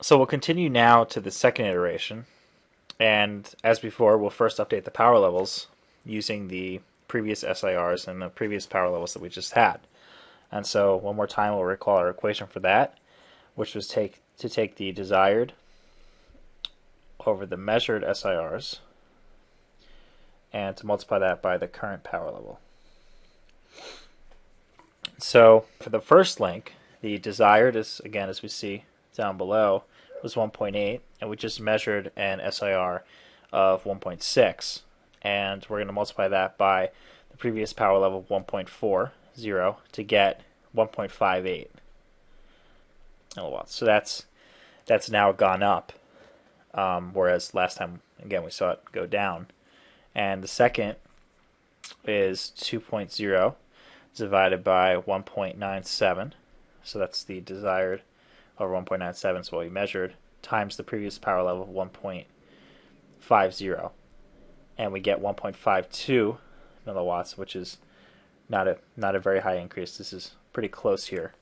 So we'll continue now to the second iteration, and as before, we'll first update the power levels using the previous SIRs and the previous power levels that we just had. And so one more time, we'll recall our equation for that, which was to take the desired over the measured SIRs and to multiply that by the current power level. So for the first link, the desired is, again, as we see down below, was 1.8, and we just measured an SIR of 1.6, and we're going to multiply that by the previous power level of 1.40 to get 1.58 milliwatts. So that's now gone up, whereas last time, again, we saw it go down. And the second is 2.0 divided by 1.97, so that's the desired over 1.97, so what we measured, times the previous power level of 1.50, and we get 1.52 milliwatts, which is not a very high increase. This is pretty close here,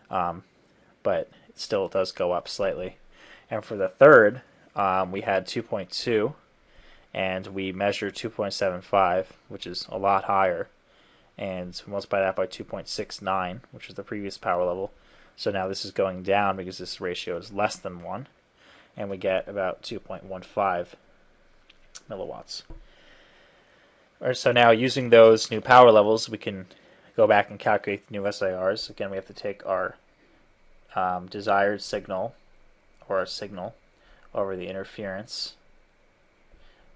but it still does go up slightly. And for the third, we had 2.2, and we measured 2.75, which is a lot higher, and we multiply that by 2.69, which is the previous power level. So now this is going down because this ratio is less than 1, and we get about 2.15 milliwatts. So now using those new power levels, we can go back and calculate the new SIRs. Again, we have to take our desired signal, or our signal, over the interference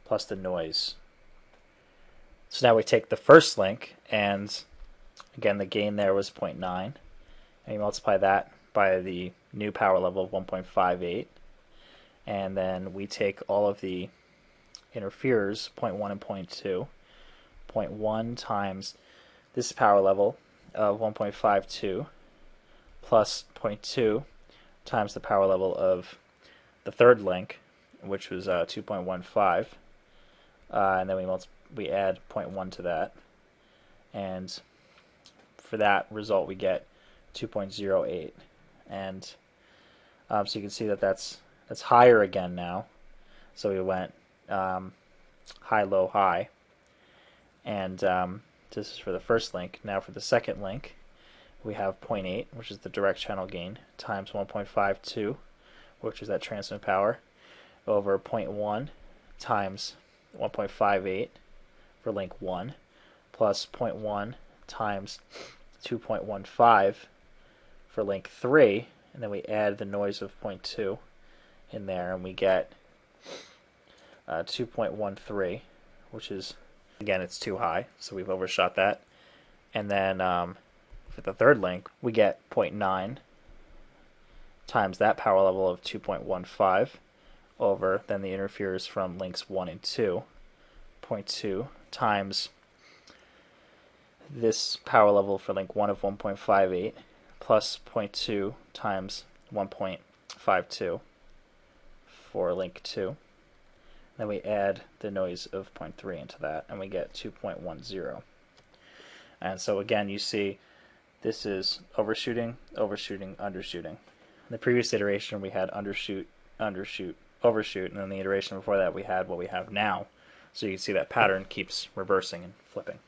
plus the noise. So now we take the first link, and again, the gain there was 0.9, and you multiply that by the new power level of 1.58, and then we take all of the interferers, 0.1 and 0.2, 0.1 times this power level of 1.52 plus 0.2 times the power level of the third link, which was 2.15, and then we add 0.1 to that, and for that result we get 2.08, and so you can see that that's higher again now. So we went high, low, high, and this is for the first link. Now for the second link, we have 0.8, which is the direct channel gain, times 1.52, which is that transmit power, over 0.1 times 1.58 for link 1, plus 0.1 times 2.15 for link 3, and then we add the noise of 0.2 in there, and we get 2.13, which is, again, it's too high, so we've overshot that. And then for the third link, we get 0.9 times that power level of 2.15 over then the interferers from links 1 and 2, 0.2 times this power level for link 1 of 1.58 plus 0.2 times 1.52 for link 2. Then we add the noise of 0.3 into that, and we get 2.10. And so again, you see this is overshooting, overshooting, undershooting. In the previous iteration, we had undershoot, undershoot, overshoot, and then the iteration before that, we had what we have now. So you can see that pattern keeps reversing and flipping.